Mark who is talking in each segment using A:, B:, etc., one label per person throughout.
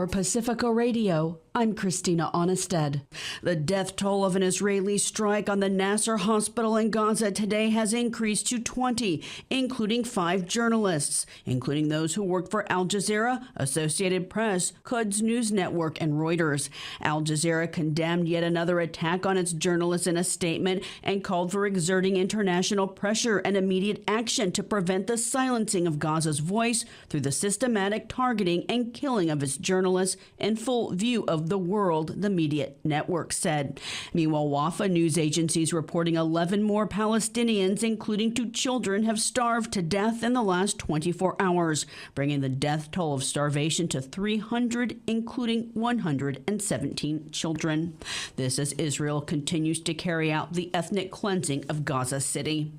A: For Pacifica Radio, I'm Christina Onnested. The death toll of an Israeli strike on the Nasser hospital in Gaza today has increased to 20, including 5 journalists, including those who worked for Al Jazeera, Associated Press, Quds News Network, and Reuters. Al Jazeera condemned yet another attack on its journalists in a statement and called for exerting international pressure and immediate action to prevent the silencing of Gaza's voice through the systematic targeting and killing of its journalists in full view of the world, the media network said. Meanwhile, Wafa news agencies reporting 11 more Palestinians, including 2 children, have starved to death in the last 24 hours, bringing the death toll of starvation to 300, including 117 children. This as Israel continues to carry out the ethnic cleansing of Gaza City.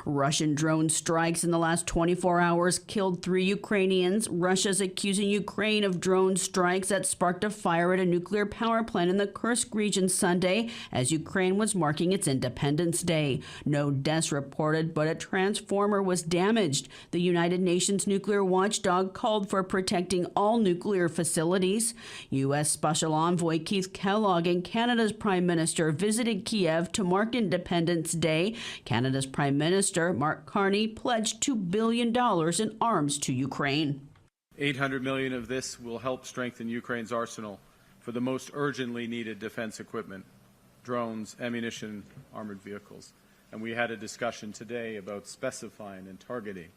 A: Russian drone strikes in the last 24 hours killed 3 Ukrainians. Russia's accusing Ukraine of drone strikes that sparked a fire at a nuclear power plant in the Kursk region Sunday as Ukraine was marking its Independence Day. No deaths reported, but a transformer was damaged. The United Nations nuclear watchdog called for protecting all nuclear facilities. U.S. Special Envoy Keith Kellogg and Canada's Prime Minister visited Kiev to mark Independence Day. Canada's Prime Minister Mark Carney pledged $2 billion in arms to Ukraine.
B: $800 million of this will help strengthen Ukraine's arsenal for the most urgently needed defense equipment, drones, ammunition, armored vehicles. And we had a discussion today about specifying and targeting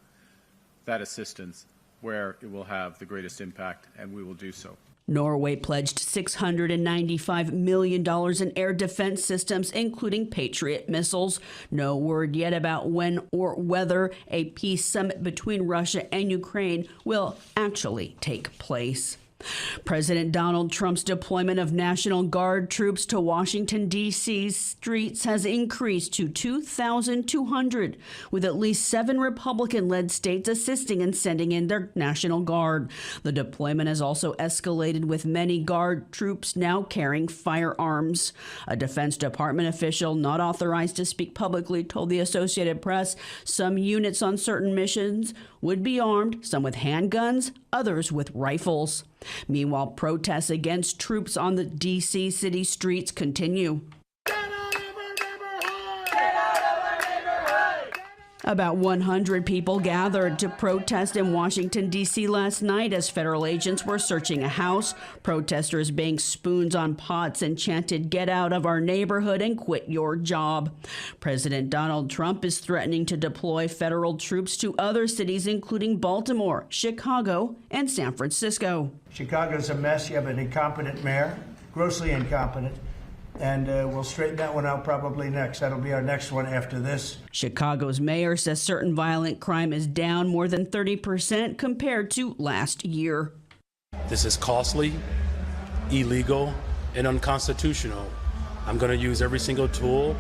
B: that assistance where it will have the greatest impact, and we will do so.
A: Norway pledged $695 million in air defense systems, including Patriot missiles. No word yet about when or whether a peace summit between Russia and Ukraine will actually take place. President Donald Trump's deployment of National Guard troops to Washington, D.C.'s streets has increased to 2,200, with at least 7 Republican-led states assisting in sending in their National Guard. The deployment has also escalated, with many Guard troops now carrying firearms. A Defense Department official not authorized to speak publicly told the Associated Press some units on certain missions would be armed, some with handguns, others with rifles. Meanwhile, protests against troops on the D.C. city streets continue. About 100 people gathered to protest in Washington, D.C. last night as federal agents were searching a house. Protesters banged spoons on pots and chanted, "Get out of our neighborhood and quit your job." President Donald Trump is threatening to deploy federal troops to other cities, including Baltimore, Chicago, and San Francisco.
C: Chicago's a mess. You have an incompetent mayor, grossly incompetent. And we'll straighten that one out probably next. That'll be our next one after this.
A: Chicago's mayor says certain violent crime is down more than 30% compared to last year.
D: This is costly, illegal, and unconstitutional. I'm going to use every single tool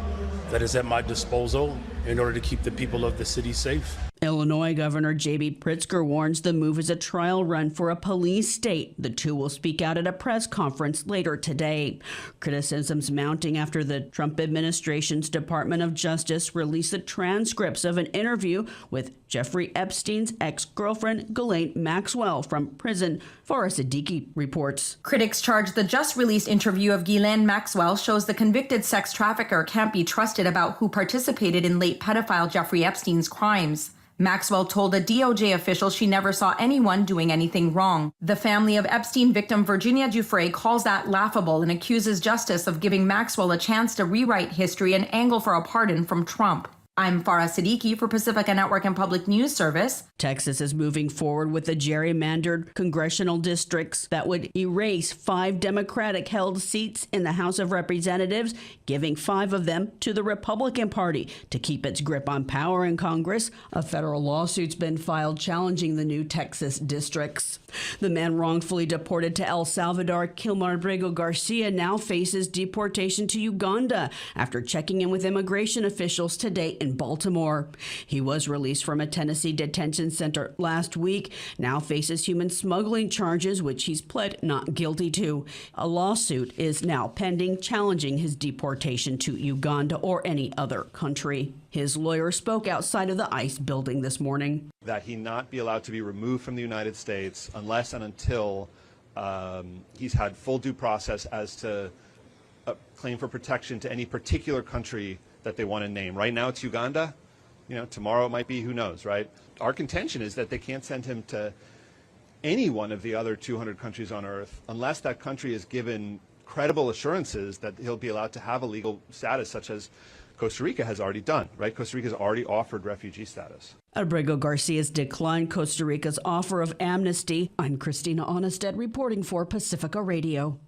D: that is at my disposal in order to keep the people of the city safe.
A: Illinois Governor J.B. Pritzker warns the move is a trial run for a police state. The two will speak out at a press conference later today. Criticisms mounting after the Trump administration's Department of Justice released the transcripts of an interview with Jeffrey Epstein's ex-girlfriend Ghislaine Maxwell from prison. Farah Siddiqui reports.
E: Critics charge the just-released interview of Ghislaine Maxwell shows the convicted sex trafficker can't be trusted about who participated in late pedophile Jeffrey Epstein's crimes. Maxwell told a DOJ official she never saw anyone doing anything wrong. The family of Epstein victim Virginia Giuffre calls that laughable and accuses justice of giving Maxwell a chance to rewrite history and angle for a pardon from Trump. I'm Farah Siddiqui for Pacifica Network and Public News Service.
A: Texas is moving forward with the gerrymandered congressional districts that would erase 5 Democratic-held seats in the House of Representatives, giving 5 of them to the Republican Party to keep its grip on power in Congress. A federal lawsuit's been filed challenging the new Texas districts. The man wrongfully deported to El Salvador, Kilmar Brego Garcia, now faces deportation to Uganda after checking in with immigration officials today in Baltimore. He was released from a Tennessee detention center last week, now faces human smuggling charges, which he's pled not guilty to. A lawsuit is now pending challenging his deportation to Uganda or any other country. His lawyer spoke outside of the ICE building this morning.
F: That he not be allowed to be removed from the United States unless and until He's had full due process as to claim for protection to any particular country that they want to name. Right now it's Uganda. Tomorrow it might be, who knows, right? Our contention is that they can't send him to any one of the other 200 countries on earth unless that country is given credible assurances that he'll be allowed to have a legal status, such as Costa Rica has already done, right? Costa Rica has already offered refugee status.
A: Abrego Garcia's declined Costa Rica's offer of amnesty. I'm Christina Onnested reporting for Pacifica Radio.